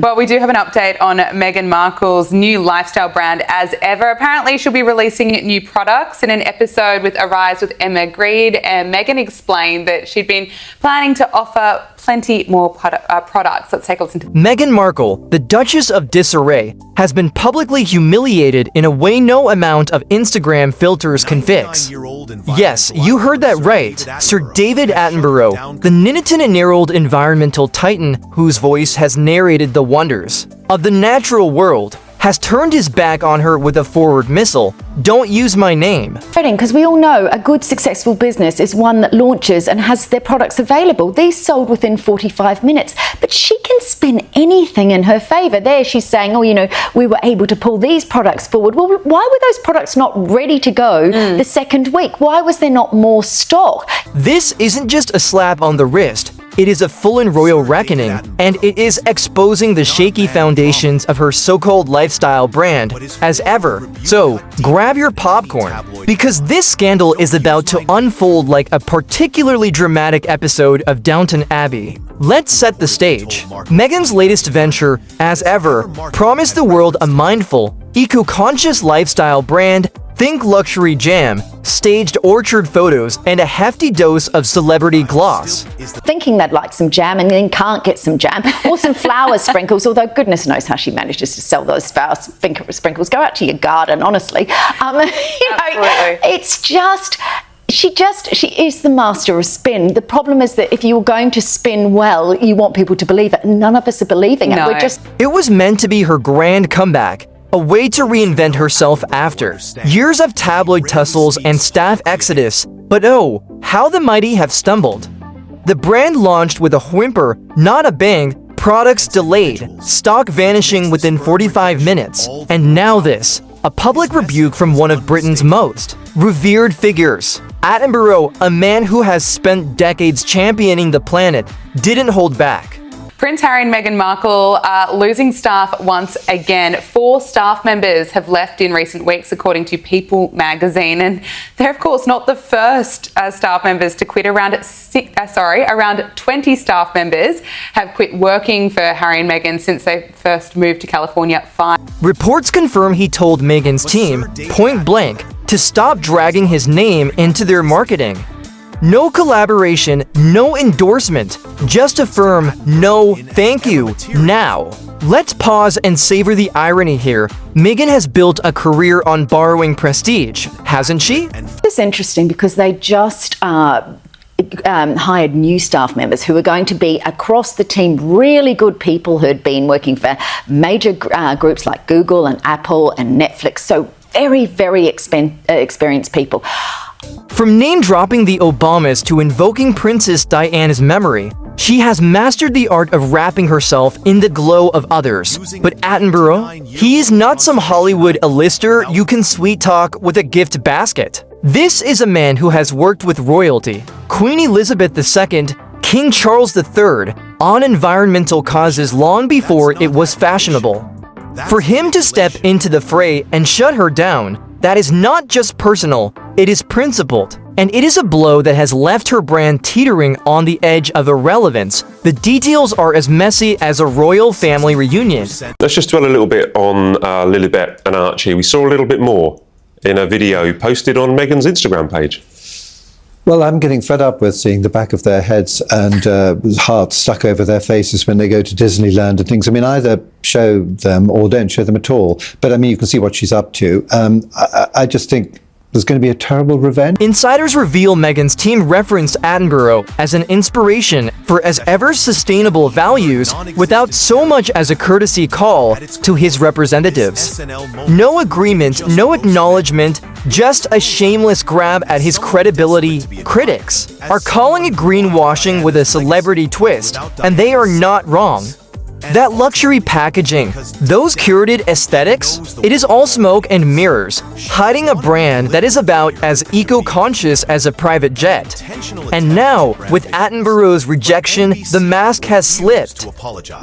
Well, we do have an update on Meghanmarkle's new lifestyle brand As Ever. Apparently, she'll be releasing new products. In an episode with Arise with Emma Grede, Meghan explained that she'd been planning to offer plenty more products. Let's take a listen to Meghan Markle, the Duchess of Disarray, has been publicly humiliated in a way no amount of Instagram filters can fix. Yes, you heard that right. Sir David Attenborough, the Ninitin-year-old environmental titan whose voice has narrated the wonders of the natural world, has turned his back on her with a forward missile. Don't use my name. Because we all know a good, successful business is one that launches and has their products available. These sold within 45 minutes, but she can spin anything in her favour. There she's saying, oh, you know, we were able to pull these products forward. Well, why were those products not ready to go the second week? Why was there not more stock? This isn't just a slap on the wrist. It is a full and royal reckoning, and it is exposing the shaky foundations of her so-called lifestyle brand, As Ever. So, grab your popcorn, because this scandal is about to unfold like a particularly dramatic episode of Downton Abbey. Let's set the stage. Meghan's latest venture, As Ever, promised the world a mindful, eco-conscious lifestyle brand. Think luxury jam, staged orchard photos, and a hefty dose of celebrity gloss. Thinking they'd like some jam and then can't get some jam, or some flower sprinkles, although goodness knows how she manages to sell those flower sprinkles. Go out to your garden, honestly. It's just... She is the master of spin. The problem is that if you're going to spin well, you want people to believe it. None of us are believing it. It was meant to be her grand comeback. A way to reinvent herself after years of tabloid tussles and staff exodus. But oh, how the mighty have stumbled. The brand launched with a whimper, not a bang, products delayed, stock vanishing within 45 minutes, and now this, a public rebuke from one of Britain's most revered figures. Attenborough, a man who has spent decades championing the planet, didn't hold back. Princeharry and Meghan Markle are losing staff once again. 4 staff members have left in recent weeks, according to People magazine. And they're, of course, not the first staff members to quit. Around 20 staff members have quit working for Harry and Meghan since they first moved to California 5. Reports confirm he told Meghan's team, point blank, to stop dragging his name into their marketing. No collaboration, no endorsement, just a firm no thank you now. Let's pause and savor the irony here. Meghan has built a career on borrowing prestige, hasn't she? It's interesting because they just hired new staff members who are going to be across the team, really good people who had been working for major groups like Google and Apple and Netflix. So very, very experienced people. From name-dropping the Obamas to invoking Princess Diana's memory, she has mastered the art of wrapping herself in the glow of others. But Attenborough, he is not some Hollywood A-lister you can sweet-talk with a gift basket. This is a man who has worked with royalty, Queen Elizabeth II, King Charles III, on environmental causes long before it was fashionable. For him to step into the fray and shut her down, that is not just personal, it is principled. And it is a blow that has left her brand teetering on the edge of irrelevance. The details are as messy as a royal family reunion. Let's just dwell a little bit on Lilibet and Archie. We saw a little bit more in a video posted on Meghan's Instagram page. Well, I'm getting fed up with seeing the back of their heads and hearts stuck over their faces when they go to Disneyland and things. I mean, either show them or don't show them at all. But I mean, you can see what she's up to. I just think there's going to be a terrible revenge. Insiders reveal Meghan's team referenced Attenborough as an inspiration for As Ever's sustainable values without so much as a courtesy call to his representatives. No agreement, no acknowledgement, just a shameless grab at his credibility. Critics are calling it greenwashing with a celebrity twist, and they are not wrong. That luxury packaging, those curated aesthetics, it is all smoke and mirrors, hiding a brand that is about as eco-conscious as a private jet. And now, with Attenborough's rejection, the mask has slipped.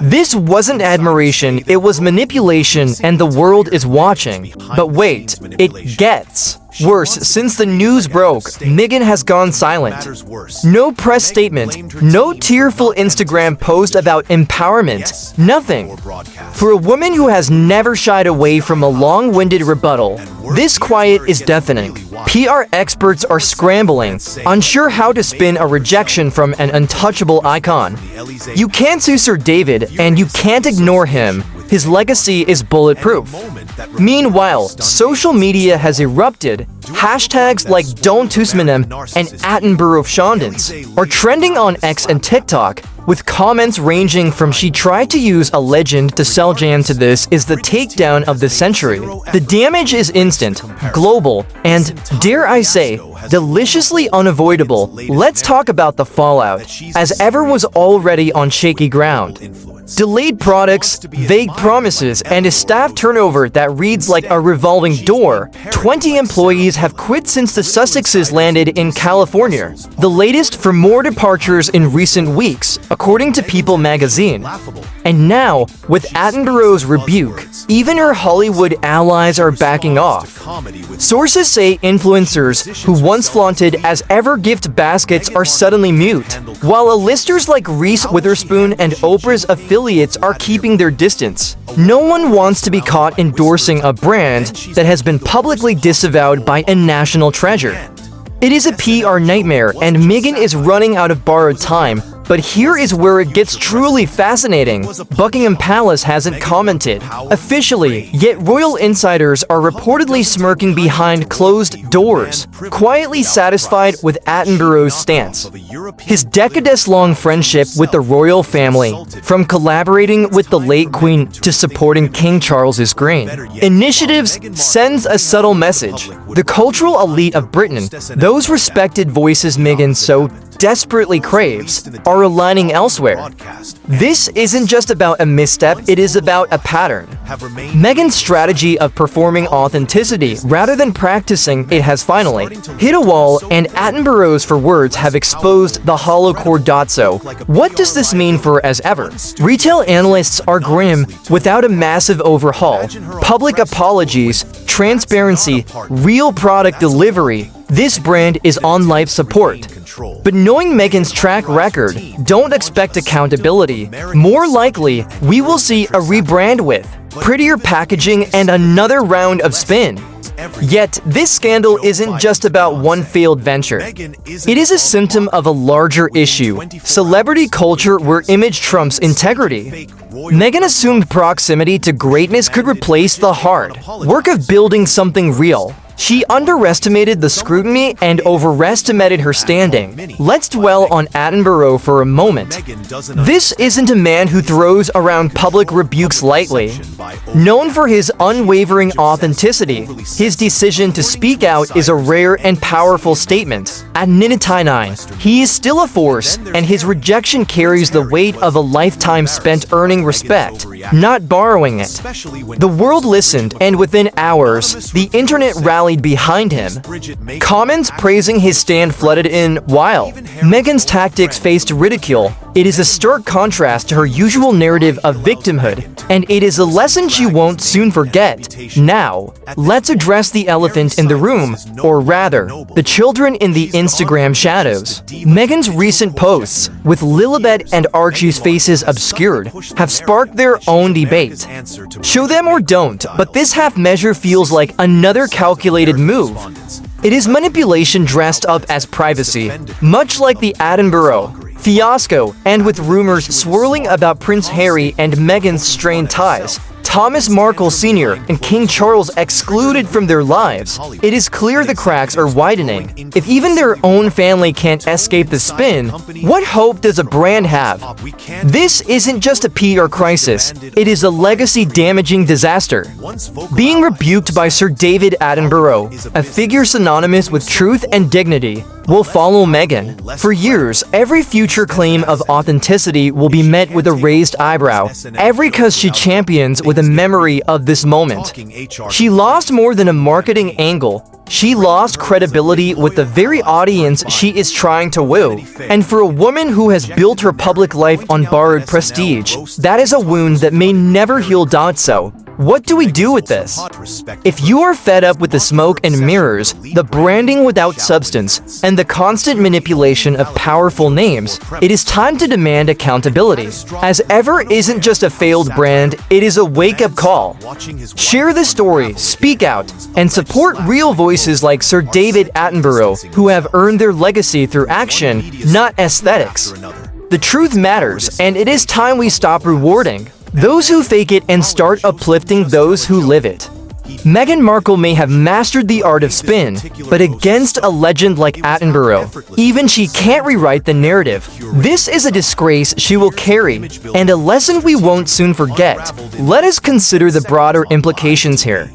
This wasn't admiration, it was manipulation, and the world is watching. But wait, it gets. Worse, since the news broke, Meghan has gone silent. No press statement, no tearful Instagram post about empowerment, nothing. For a woman who has never shied away from a long-winded rebuttal, this quiet is deafening. PR experts are scrambling, unsure how to spin a rejection from an untouchable icon. You can't sue Sir David, and you can't ignore him. His legacy is bulletproof. Meanwhile, social media has erupted. Hashtags like Don't Tusmenem and Attenborough Shondens are trending on X and TikTok, with comments ranging from "she tried to use a legend to sell Jan" to "this is the takedown of the century." The damage is instant, global, and, dare I say, deliciously unavoidable. Let's talk about the fallout, as ever was already on shaky ground. Delayed products, vague promises, and a staff turnover that reads like a revolving door. 20 employees have quit since the Sussexes landed in California. The latest for more departures in recent weeks, according to People magazine. And now, with Attenborough's rebuke, even her Hollywood allies are backing off. Sources say influencers who once flaunted as ever gift baskets are suddenly mute, while A-listers like Reese Witherspoon and Oprah's affiliates are keeping their distance. No one wants to be caught endorsing a brand that has been publicly disavowed by a national treasure. It is a PR nightmare, and Meghan is running out of borrowed time. But here is where it gets truly fascinating. Buckingham Palace hasn't commented officially, yet royal insiders are reportedly smirking behind closed doors, quietly satisfied with Attenborough's stance. His decades-long friendship with the royal family, from collaborating with the late Queen to supporting King Charles's reign, initiatives sends a subtle message. The cultural elite of Britain, those respected voices Meghan so desperately craves, are aligning elsewhere. This isn't just about a misstep, it is about a pattern. Meghan's strategy of performing authenticity rather than practicing it has finally hit a wall, and Attenborough's for words have exposed the hollow core. So, what does this mean for as ever? Retail analysts are grim. Without a massive overhaul, public apologies, transparency, real product delivery, this brand is on life support. But knowing Meghan's track record, don't expect accountability. More likely, we will see a rebrand with prettier packaging and another round of spin. Yet, this scandal isn't just about one failed venture. It is a symptom of a larger issue, celebrity culture where image trumps integrity. Meghan assumed proximity to greatness could replace the hard work of building something real. She underestimated the scrutiny and overestimated her standing. Let's dwell on Attenborough for a moment. This isn't a man who throws around public rebukes lightly. Known for his unwavering authenticity, his decision to speak out is a rare and powerful statement. At Ninitai9, he is still a force, and his rejection carries the weight of a lifetime spent earning respect, not borrowing it. The world listened, and within hours, the internet rallied behind him. Comments praising his stand flooded in, while Meghan's tactics faced ridicule. It is a stark contrast to her usual narrative of victimhood, and it is a lesson she won't soon forget. Now, let's address the elephant in the room, or rather, the children in the Instagram shadows. Meghan's recent posts, with Lilibet and Archie's faces obscured, have sparked their own debate. Show them or don't, but this half measure feels like another calculated move. It is manipulation dressed up as privacy, much like the Attenborough fiasco, and with rumors swirling about Prince Harry and Meghan's strained ties. Thomas Markle Sr. and King Charles excluded from their lives. It is clear the cracks are widening. If even their own family can't escape the spin, what hope does a brand have? This isn't just a PR crisis, it is a legacy-damaging disaster. Being rebuked by Sir David Attenborough, a figure synonymous with truth and dignity, will follow Meghan. For years, every future claim of authenticity will be met with a raised eyebrow, every cause she champions with a memory of this moment. She lost more than a marketing angle. She lost credibility with the very audience she is trying to woo. And for a woman who has built her public life on borrowed prestige, that is a wound that may never heal. So, What do we do with this? If you are fed up with the smoke and mirrors, the branding without substance, and the constant manipulation of powerful names, it is time to demand accountability. As Ever isn't just a failed brand, it is a wake-up call. Share the story, speak out, and support real voices like Sir David Attenborough, who have earned their legacy through action, not aesthetics. The truth matters, and it is time we stop rewarding those who fake it and start uplifting those who live it. Meghan Markle may have mastered the art of spin, but against a legend like Attenborough, even she can't rewrite the narrative. This is a disgrace she will carry, and a lesson we won't soon forget. Let us consider the broader implications here.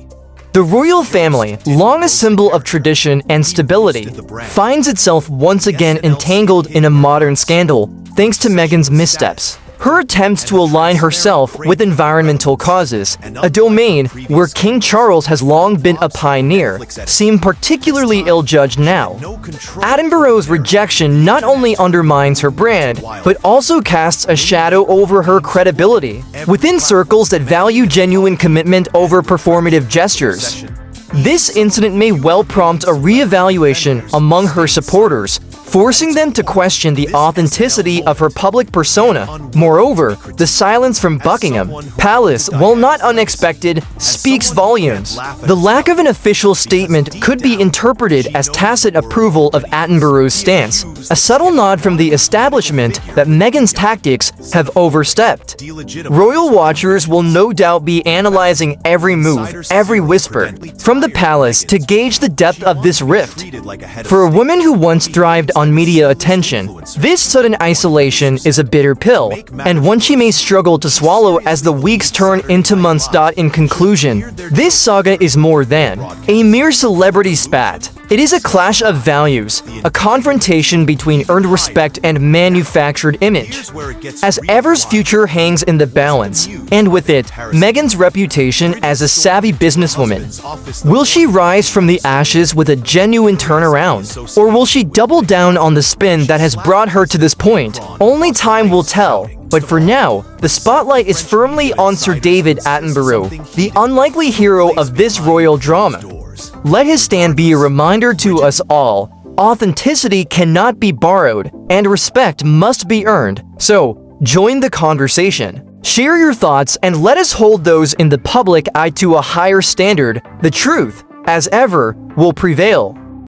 The royal family, long a symbol of tradition and stability, finds itself once again entangled in a modern scandal thanks to Meghan's missteps. Her attempts to align herself with environmental causes, a domain where King Charles has long been a pioneer, seem particularly ill-judged now. Attenborough's rejection not only undermines her brand, but also casts a shadow over her credibility within circles that value genuine commitment over performative gestures. This incident may well prompt a re-evaluation among her supporters, forcing them to question the authenticity of her public persona. Moreover, the silence from Buckingham Palace, while not unexpected, speaks volumes. The lack of an official statement could be interpreted as tacit approval of Attenborough's stance, a subtle nod from the establishment that Meghan's tactics have overstepped. Royal watchers will no doubt be analyzing every move, every whisper, from the palace to gauge the depth of this rift. For a woman who once thrived on media attention, this sudden isolation is a bitter pill, and one she may struggle to swallow as the weeks turn into months. In conclusion, this saga is more than a mere celebrity spat. It is a clash of values, a confrontation between earned respect and manufactured image. As Ever's future hangs in the balance, and with it, Meghan's reputation as a savvy businesswoman. Will she rise from the ashes with a genuine turnaround, or will she double down on the spin that has brought her to this point? Only time will tell. But for now, the spotlight is firmly on Sir David Attenborough, the unlikely hero of this royal drama. Let his stand be a reminder to us all: authenticity cannot be borrowed, and respect must be earned. So, join the conversation. Share your thoughts and let us hold those in the public eye to a higher standard. The truth, as ever, will prevail.